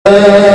Salam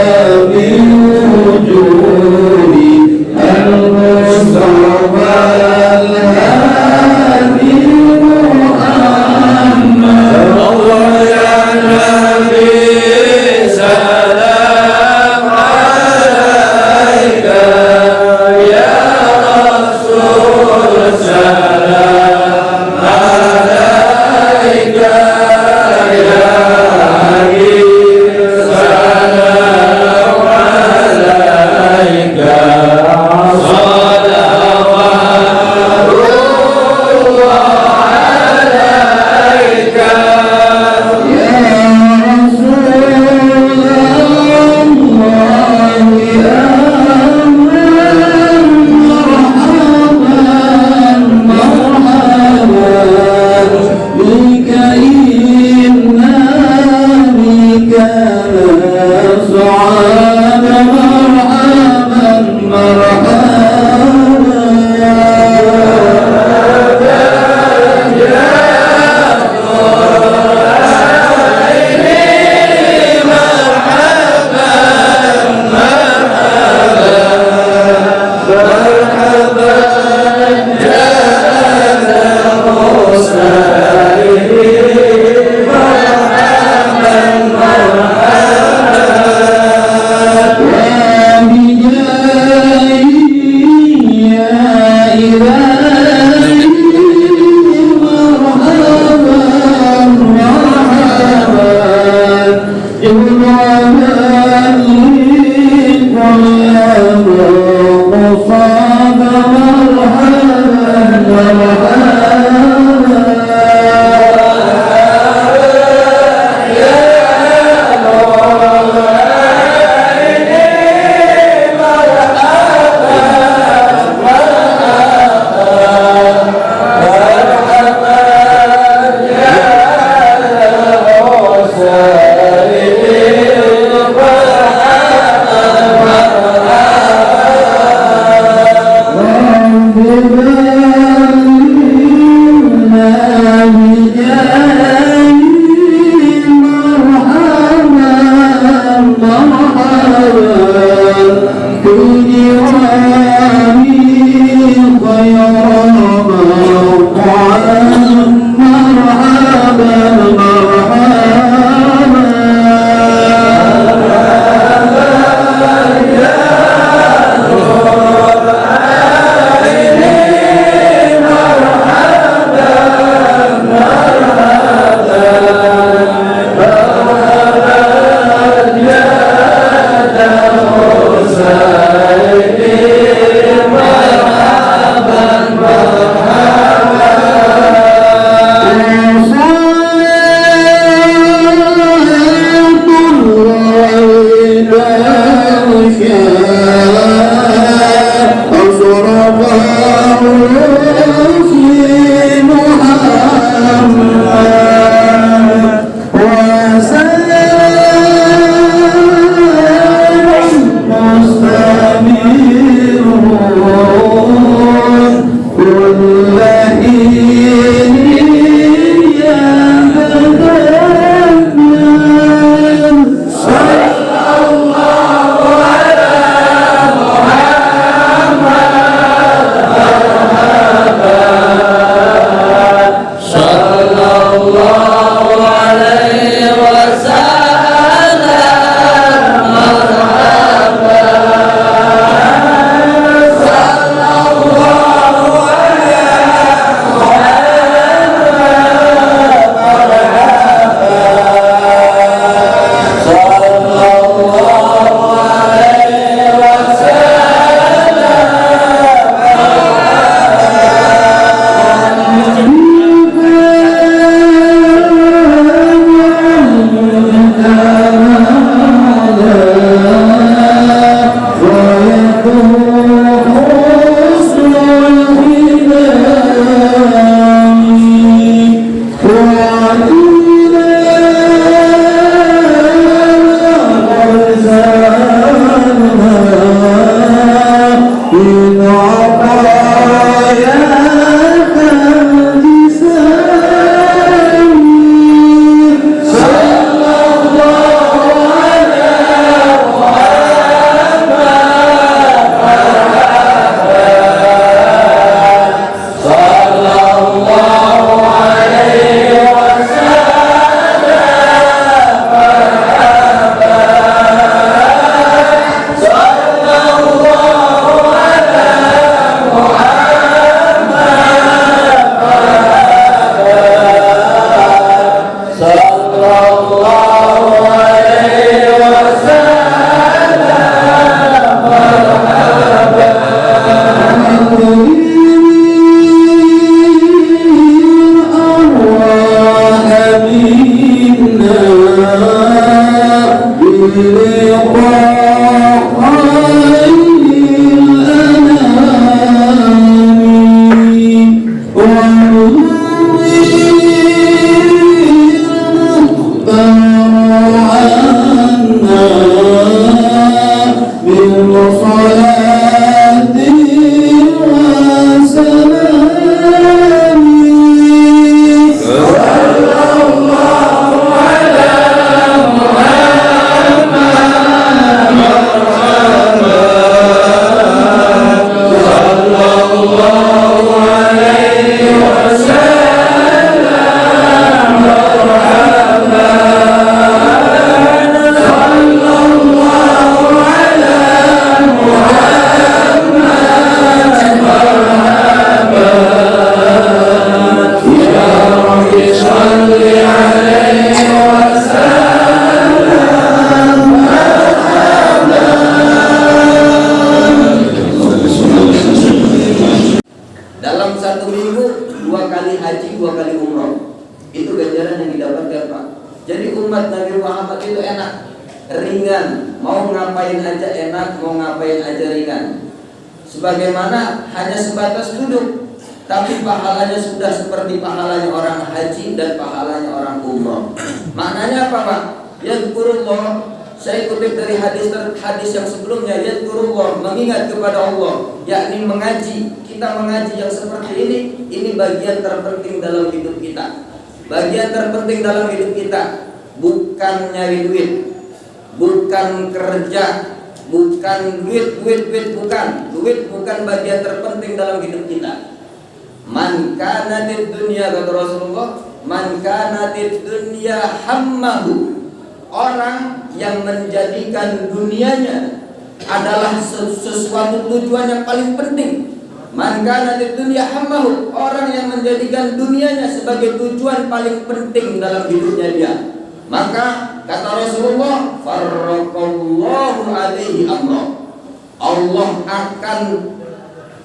Sebagaimana hanya sebatas duduk, tapi pahalanya sudah seperti pahalanya orang haji dan pahalanya orang umroh. Maknanya apa, Pak? Yadhkurullah, saya kutip dari hadis yang sebelumnya, yadhkurullah, mengingat kepada Allah, yakni mengaji. Kita mengaji yang seperti ini bagian terpenting dalam hidup kita. Bagian terpenting dalam hidup kita bukan nyari duit, bukan kerja, bukan duit bukan bagian terpenting dalam hidup kita. Man kanatid dunya, kata Rasulullah, man kanatid dunya hammahu, orang yang menjadikan dunianya adalah sesuatu tujuan yang paling penting. Man kanatid dunya hammahu, orang yang menjadikan dunianya sebagai tujuan paling penting dalam hidupnya dia, maka kata Rasulullah, farraqallahu alaihi amra, Allah akan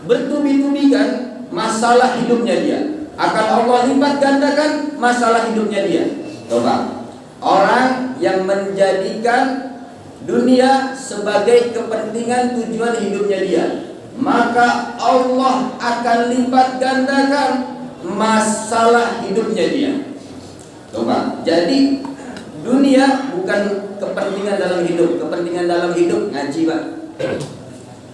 bertubi-tubikan masalah hidupnya dia, akan Allah lipat gandakan masalah hidupnya dia. Coba, orang yang menjadikan dunia sebagai kepentingan tujuan hidupnya dia, maka Allah akan lipat gandakan masalah hidupnya dia. Coba, jadi dunia bukan kepentingan dalam hidup. Kepentingan dalam hidup ngaji, Pak.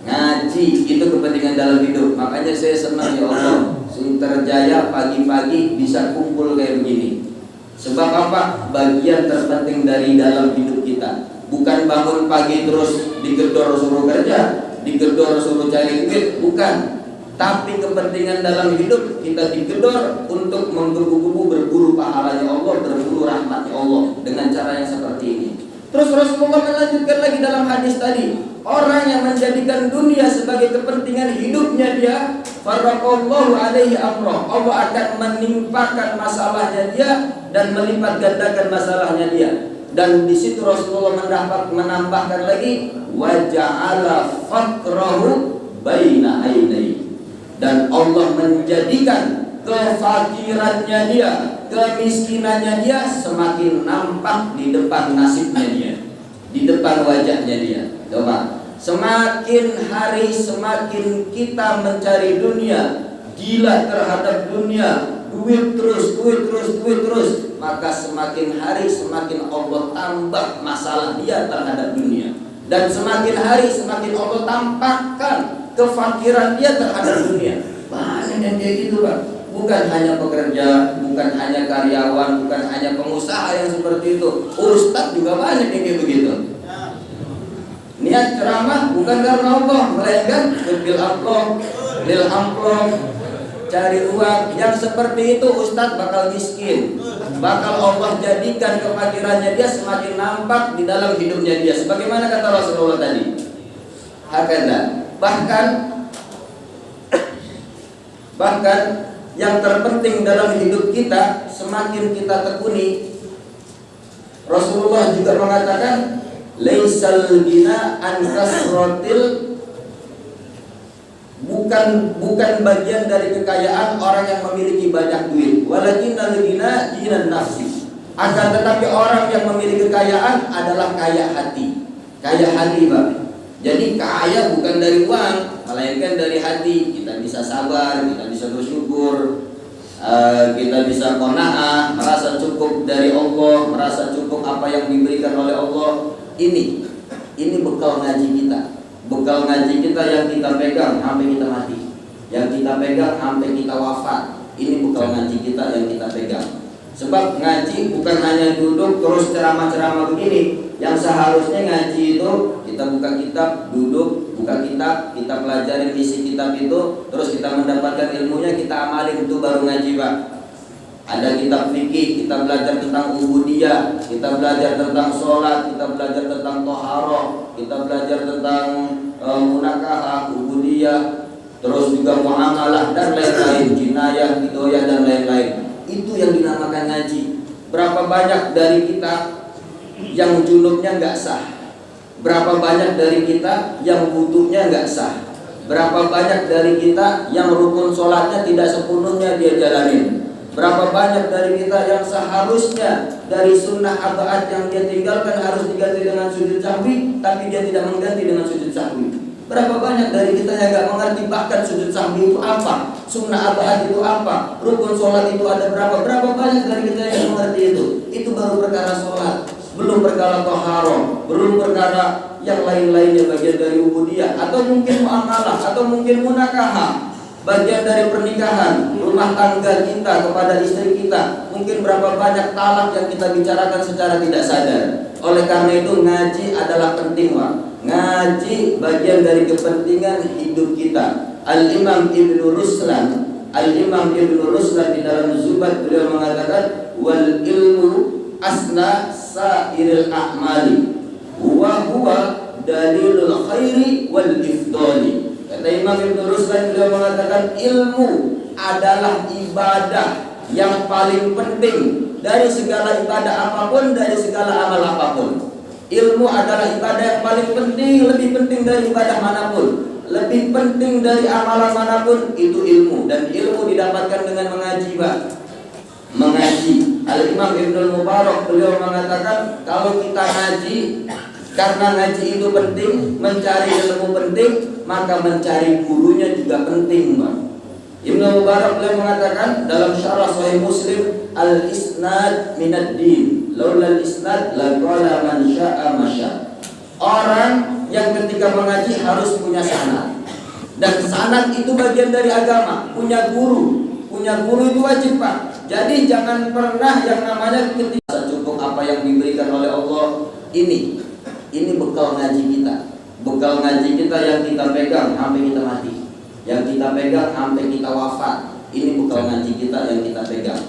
Ngaji itu kepentingan dalam hidup. Makanya saya senang, ya Allah, Sunterjaya pagi-pagi bisa kumpul kayak begini. Sebab apa? Bagian terpenting dari dalam hidup kita. Bukan bangun pagi terus digedor suruh kerja, digedor suruh cari duit, bukan. Tapi kepentingan dalam hidup kita digedor untuk menggebu-gebu berburu pahalanya Allah, berburu rahmatnya Allah dengan cara yang seperti ini. Terus Rasulullah melanjutkan lagi dalam hadis tadi, orang yang menjadikan dunia sebagai kepentingan hidupnya dia, farraqallahu alaihi amra, Allah akan menimpakan masalahnya dia dan melipat gandakan masalahnya dia. Dan di situ Rasulullah menambahkan lagi, wa ja'ala faqrahu baina ainai, dan Allah menjadikan kefakirannya dia, kemiskinannya dia semakin nampak di depan nasibnya dia, di depan wajahnya dia. Coba, semakin hari semakin kita mencari dunia, gila terhadap dunia, duit terus, maka semakin hari semakin Allah tambah masalah dia terhadap dunia, dan semakin hari semakin Allah tampakkan kefakiran dia terhadap dunia. Banyak yang kayak gitu, Pak. Bukan hanya pekerja, bukan hanya karyawan, bukan hanya pengusaha yang seperti itu. Ustadz juga banyak yang kayak begitu. Niat ceramah bukan karena Allah, melainkan bil amplop, cari uang. Yang seperti itu ustadz bakal miskin, bakal Allah jadikan kefakirannya dia semakin nampak di dalam hidupnya dia. Sebagaimana kata Rasulullah tadi, hakanda. Bahkan yang terpenting dalam hidup kita semakin kita tekuni. Rasulullah juga mengatakan, laisal gina an kasratil, bukan bagian dari kekayaan orang yang memiliki banyak duit, walakinnal gina ginan nafsi, akan tetapi orang yang memiliki kekayaan adalah kaya hati. Kaya hati, Pak. Jadi kaya bukan dari uang, melainkan dari hati. Kita bisa sabar, kita bisa bersyukur, kita bisa qanaah, merasa cukup dari Allah, merasa cukup apa yang diberikan oleh Allah. Ini bekal ngaji kita. Bekal ngaji kita yang kita pegang sampai kita mati, yang kita pegang sampai kita wafat. Ini bekal ngaji kita yang kita pegang. Sebab ngaji bukan hanya duduk terus ceramah-ceramah begini. Yang seharusnya ngaji itu kita buka kitab, duduk, buka kitab, kita pelajarin isi kitab itu, terus kita mendapatkan ilmunya, kita amalin, itu baru ngaji, Pak. Ada kitab fikih, kita belajar tentang ubudiyah, kita belajar tentang sholat, kita belajar tentang toharoh, kita belajar tentang munakahah, ubudiyah, terus juga muamalah dan lain-lain, jinayah, hidoyah dan lain-lain. Itu yang dinamakan ngaji. Berapa banyak dari kita yang junubnya nggak sah? Berapa banyak dari kita yang wudunya nggak sah? Berapa banyak dari kita yang rukun sholatnya tidak sepenuhnya dia jalanin? Berapa banyak dari kita yang seharusnya dari sunnah abaat yang dia tinggalkan harus diganti dengan sujud sahwi, tapi dia tidak mengganti dengan sujud sahwi? Berapa banyak dari kita yang nggak mengerti bahkan sujud sahwi itu apa, sunnah abaat itu apa, rukun sholat itu ada berapa? Berapa banyak dari kita yang mengerti itu? Itu baru perkara sholat, belum perkara toharoh, belum perkara yang lain-lainnya, bagian dari ubudiyah, atau mungkin muamalah, atau mungkin munakahah, bagian dari pernikahan, rumah tangga kita kepada istri kita. Mungkin berapa banyak talak yang kita bicarakan secara tidak sadar. Oleh karena itu ngaji adalah penting, Pak. Ngaji bagian dari kepentingan hidup kita. Al-Imam Ibnu Ruslan di dalam Zubat beliau mengatakan wal ilmu asna sa'iril a'mali wa huwa dalilul khairi wal ifdali. Kata Imam Ibnu Ruslan, beliau mengatakan ilmu adalah ibadah yang paling penting dari segala ibadah apapun, dari segala amal apapun. Ilmu adalah ibadah yang paling penting, lebih penting dari ibadah manapun, lebih penting dari amalan manapun, itu ilmu. Dan ilmu didapatkan dengan mengaji, Pak. Mengaji. Al-Imam Ibnu Mubarak beliau mengatakan kalau kita ngaji, karena ngaji itu penting, mencari ilmu penting, maka mencari gurunya juga penting, Pak. Ibnu Mubarak beliau mengatakan dalam syarah Sahih Muslim, al-isnad minad din, laula al-isnad la qala man syaa ma syaa. Orang yang ketika mengaji harus punya sanad. Dan sanad itu bagian dari agama, punya guru. Punya guru itu wajib, Pak. Jadi jangan pernah yang namanya ketika cukup apa yang diberikan oleh Allah. Ini bekal ngaji kita. Bekal ngaji kita yang kita pegang sampai kita mati, yang kita pegang sampai kita wafat. Ini bekal ngaji kita yang kita pegang.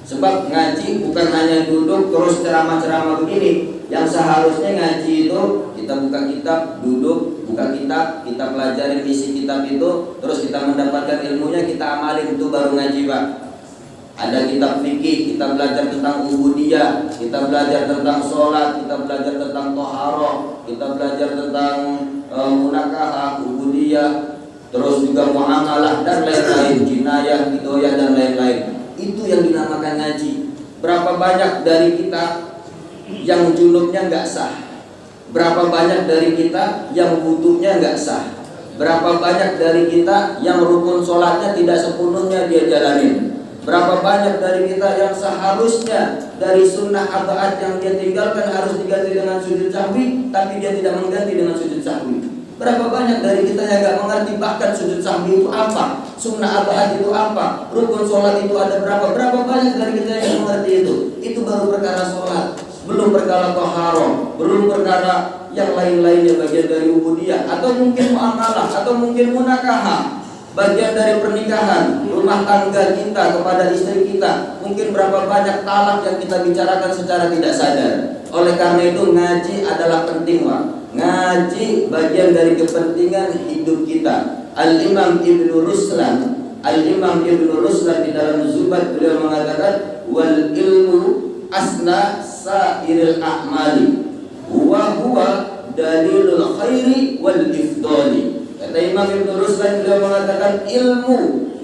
Sebab ngaji bukan hanya duduk terus ceramah-ceramah begini. Yang seharusnya ngaji itu kita buka kitab, duduk, buka kitab, kita pelajarin isi kitab itu, terus kita mendapatkan ilmunya, kita amalin, itu baru ngaji, Pak. Ada kitab fikih, kita belajar tentang ubudiyah, kita belajar tentang sholat, kita belajar tentang toharoh, kita belajar tentang munakahah, ubudiyah, terus juga muamalah dan lain-lain, jinayah, hidoyah dan lain-lain. Itu yang dinamakan ngaji. Berapa banyak dari kita yang junubnya nggak sah? Berapa banyak dari kita yang wudunya nggak sah? Berapa banyak dari kita yang rukun sholatnya tidak sepenuhnya dia jalanin? Berapa banyak dari kita yang seharusnya dari sunnah abaat yang dia tinggalkan harus diganti dengan sujud sahwi, tapi dia tidak mengganti dengan sujud sahwi? Berapa banyak dari kita yang nggak mengerti bahkan sujud sahwi itu apa, sunnah abaat itu apa, rukun sholat itu ada berapa? Berapa banyak dari kita yang mengerti itu? Itu baru perkara sholat, belum perkara toharoh, belum perkara yang lain-lainnya, bagian dari ubudiyah, atau mungkin muamalah, atau mungkin munakahah, bagian dari pernikahan, rumah tangga kita kepada istri kita. Mungkin berapa banyak talak yang kita bicarakan secara tidak sadar. Oleh karena itu ngaji adalah penting, Pak. Ngaji bagian dari kepentingan hidup kita. Al-Imam Ibnu Ruslan di dalam Zubat beliau mengatakan wal ilmu asna sa'iril a'mali wa huwa dalilul khairi wal ifdali. Kata Imam Ibnu Ruslan beliau mengatakan ilmu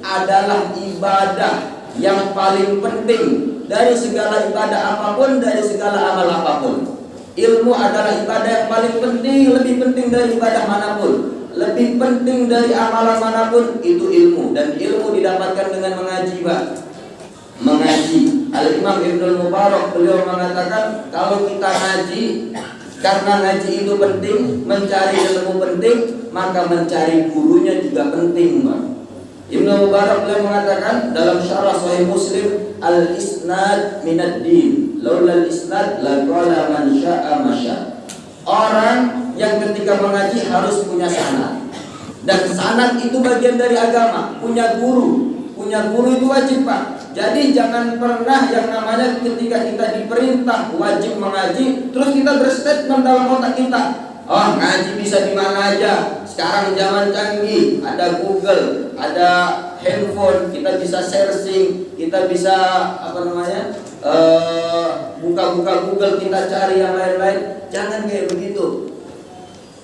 adalah ibadah yang paling penting dari segala ibadah apapun, dari segala amal apapun. Ilmu adalah ibadah yang paling penting, lebih penting dari ibadah manapun, lebih penting dari amalan manapun, itu ilmu. Dan ilmu didapatkan dengan mengaji, Pak. Mengaji. Al-Imam Ibnul Mubarak beliau mengatakan, kalau kita ngaji, karena ngaji itu penting, mencari ilmu penting, maka mencari gurunya juga penting, Pak. Ibnu Mubarak beliau mengatakan dalam syarah Sahih Muslim, al-isnad minad din, laula al-isnad la qala man syaa masya. Orang yang ketika mengaji harus punya sanad, dan sanad itu bagian dari agama. Punya guru itu wajib, Pak. Jadi jangan pernah yang namanya ketika kita diperintah wajib mengaji, terus kita berstatement dalam otak kita, oh ngaji bisa di mana aja. Sekarang zaman canggih, ada Google, ada handphone, kita bisa searching, kita bisa buka-buka Google, kita cari yang lain-lain. Jangan kayak begitu.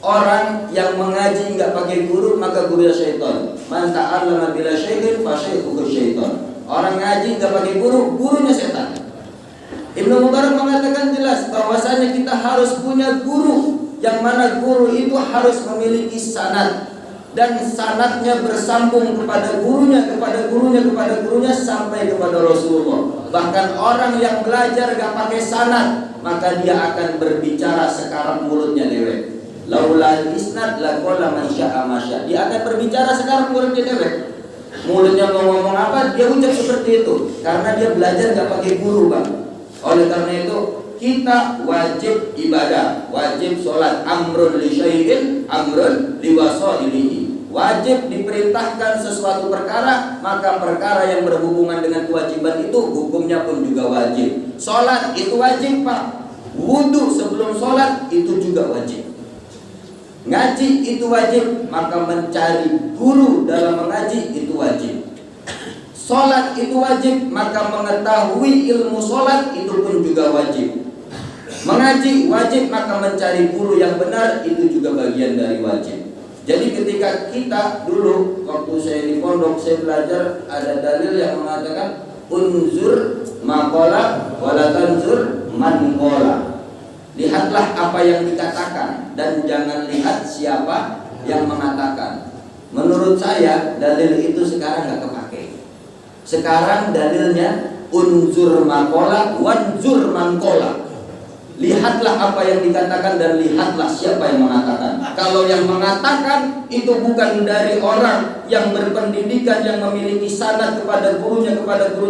Orang yang mengaji nggak pakai guru, maka gurunya syaitan. Man ta'allama bila syai'in fa syai'uhu syaitan. Orang ngaji nggak pakai guru, gurunya setan. Ibnu Mubarak mengatakan jelas bahwasanya kita harus punya guru, yang mana guru itu harus memiliki sanad, dan sanadnya bersambung kepada gurunya, kepada gurunya, kepada gurunya sampai kepada Rasulullah. Bahkan orang yang belajar gak pakai sanad, maka dia akan berbicara sekarang mulutnya dewek. Laula isnad la qala man syaa masya. Dia akan berbicara sekarang mulutnya dewek. Mulutnya mau ngomong apa, dia ucap seperti itu, karena dia belajar gak pakai guru, Bang. Oleh karena itu kita wajib ibadah, wajib sholat, amrun li syai'in, amrun li wasailihi. Wajib diperintahkan sesuatu perkara, maka perkara yang berhubungan dengan kewajiban itu hukumnya pun juga wajib. Sholat itu wajib, Pak. Wudu sebelum sholat itu juga wajib. Ngaji itu wajib, maka mencari guru dalam mengaji itu wajib. Sholat itu wajib, maka mengetahui ilmu sholat itu pun juga wajib. Mengaji wajib, maka mencari guru yang benar itu juga bagian dari wajib. Jadi ketika kita dulu waktu saya di pondok, saya belajar, ada dalil yang mengatakan unzur maqala wala tanzur man qala. Lihatlah apa yang dikatakan dan jangan lihat siapa yang mengatakan. Menurut saya dalil itu sekarang nggak kepake. Sekarang dalilnya unzur maqala wanzur man qala. Lihatlah apa yang dikatakan dan lihatlah siapa yang mengatakan. Kalau yang mengatakan itu bukan dari orang yang berpendidikan, yang memiliki sanad kepada gurunya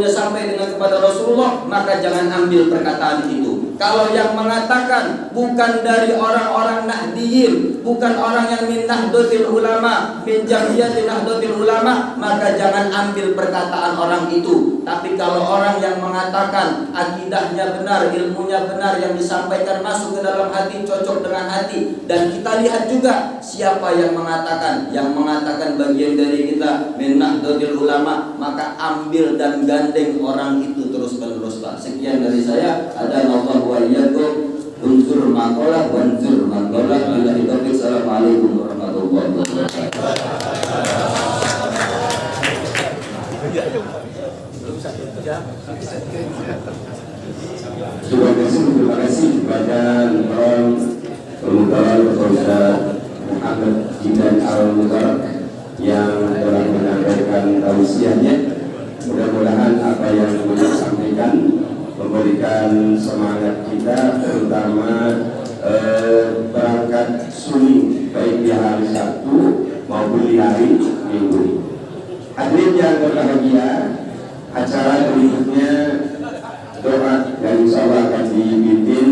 sampai dengan kepada Rasulullah, maka jangan ambil perkataan itu. Kalau yang mengatakan bukan dari orang-orang Nahdiyin, bukan orang yang min Nahdlatul Ulama, min Jamiyatin Nahdlatul Ulama, maka jangan ambil perkataan orang itu. Tapi kalau orang yang mengatakan akidahnya benar, ilmunya benar, yang disampaikan masuk ke dalam hati, cocok dengan hati, dan kita lihat juga siapa yang mengatakan bagian dari kita min Nahdlatul Ulama, maka ambil dan gandeng orang itu terus-menerus, Pak. Sekian dari saya. Ada Allah wa iyyakum, unsur maqalah wanzur maqalah. Billahi taufiq. Assalamualaikum warahmatullahi wabarakatuh. Terima kasih kepada Imam Al-Mubarak Ustaz Muhammad Jidan Al-Mubarak yang telah menyampaikan tausiahnya. Mudah-mudahan apa yang beliau sampaikan memberikan semangat kita, terutama berangkat sunyi baik di hari Sabtu maupun di hari Minggu. Hadirin yang berbahagia, acara berikutnya doa yang insyaallah akan dipimpin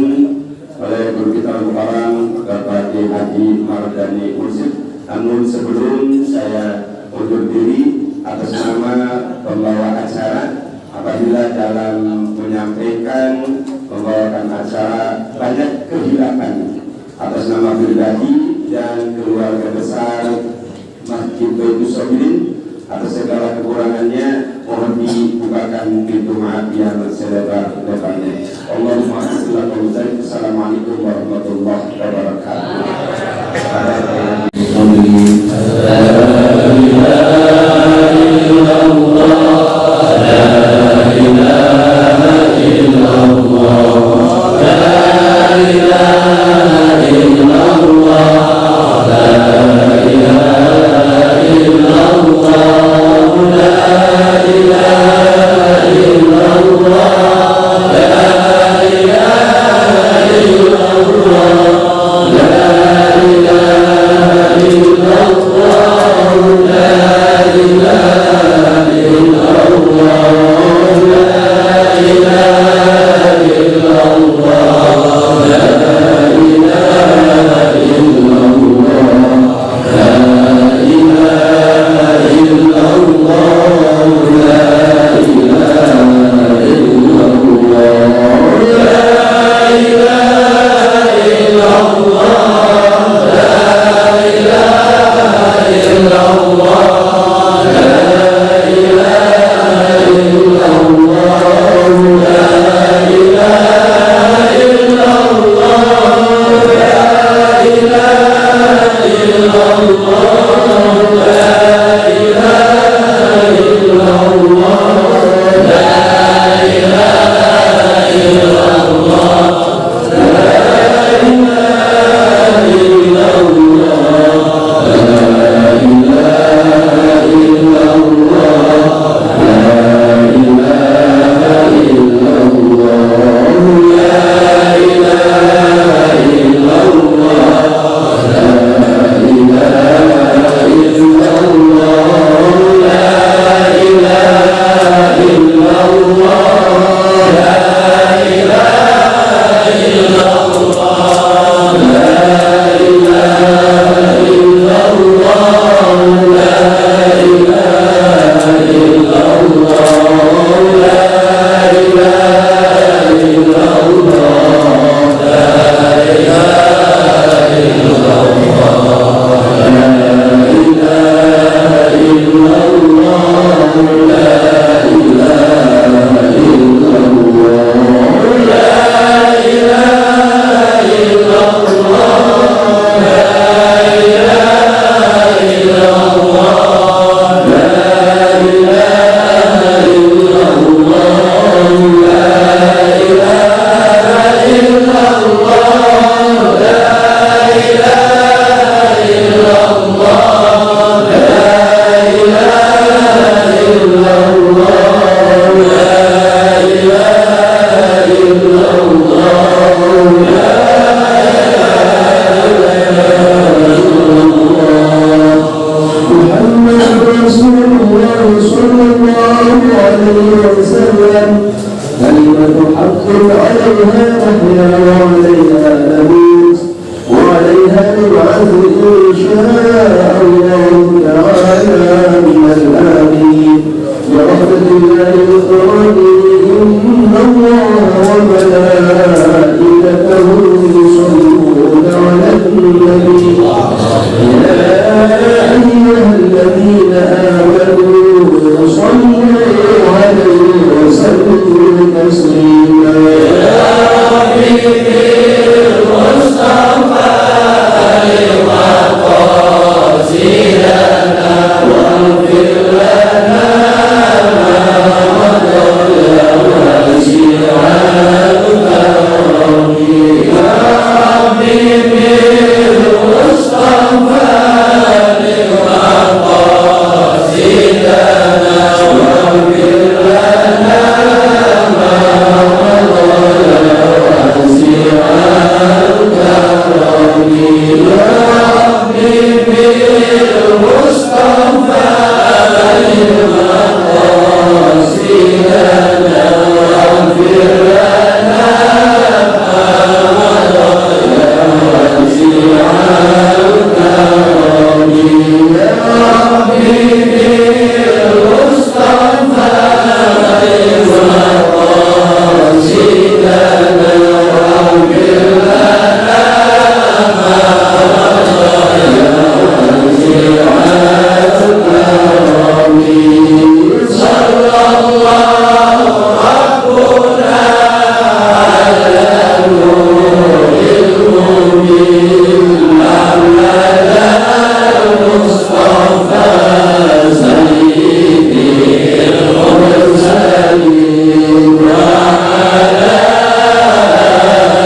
oleh guru kita Mukarram Bapak Haji Mardani Mursid. Namun sebelum saya undur diri atas nama pembawa acara, apabila dalam menyampaikan membawakan acara banyak kehilapan, atas nama pribadi dan keluarga besar Masjid Baitus Sabirin, atas segala kekurangannya mohon dibukakan pintu maaf yang selebar-lebarnya. Allahumma salli wa sallim. Assalamualaikum warahmatullahi wabarakatuh. La ilaha illallah. شاء الله تعالى من الآمين برحمة الله الخالق إن الله وملائكته يصلون على النبي يا أيها الذين آمنوا صلوا عليه وسلموا تسليما يا حبيبي المصطفى لمقاصدنا واغفر لنا ما مضى وسعك ربي يا حبيبي المصطفى لمقاصدنا واغفر لنا ما مضى وسعك ربي يا حبيبي المصطفى لمقاصدنا واغفر لنا ما مضى وسعك ربي يا حبيبي المصطفى لمقاصدنا واغفر لنا ما صلى الله ربنا على نور المبين محمد المصطفى سيد المرسلين وعلى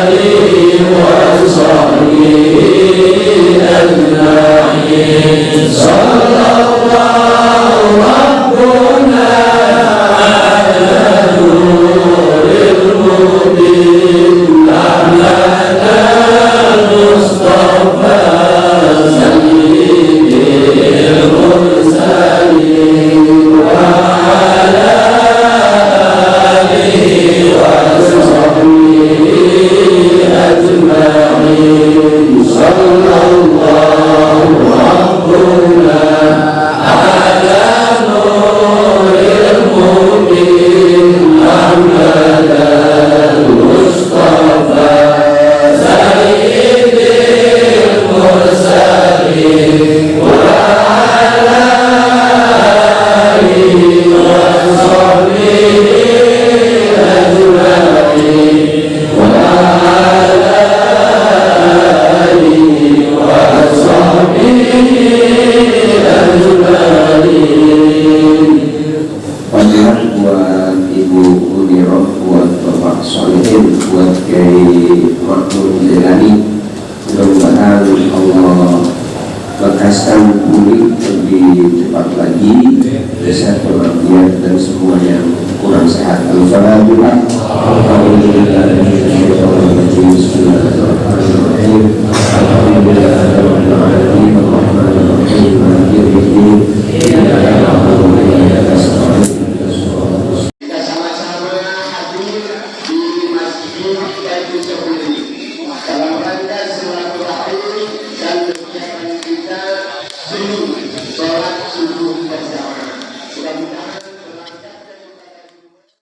آله وصحبه أجمعين صلى الله ربنا على نور المبين محمد المصطفى سيد المرسلين وعلى آله وصحبه أجمعين صلى الله ربنا على نور المبين محمد المصطفى سيد المرسلين وعلى آله وصحبه أجمعين وعلى آله وصحبه أجمعين. Fatihah buat Ibu Uniroh, buat Bapak Solihin, buat Kiai Makmur Jelani. Mudah-mudahan Allah bekaskan pulih lebih cepat lagi, sehat walafiat dan semua yang kurang sehat. Alhamdulillah. Alhamdulillah.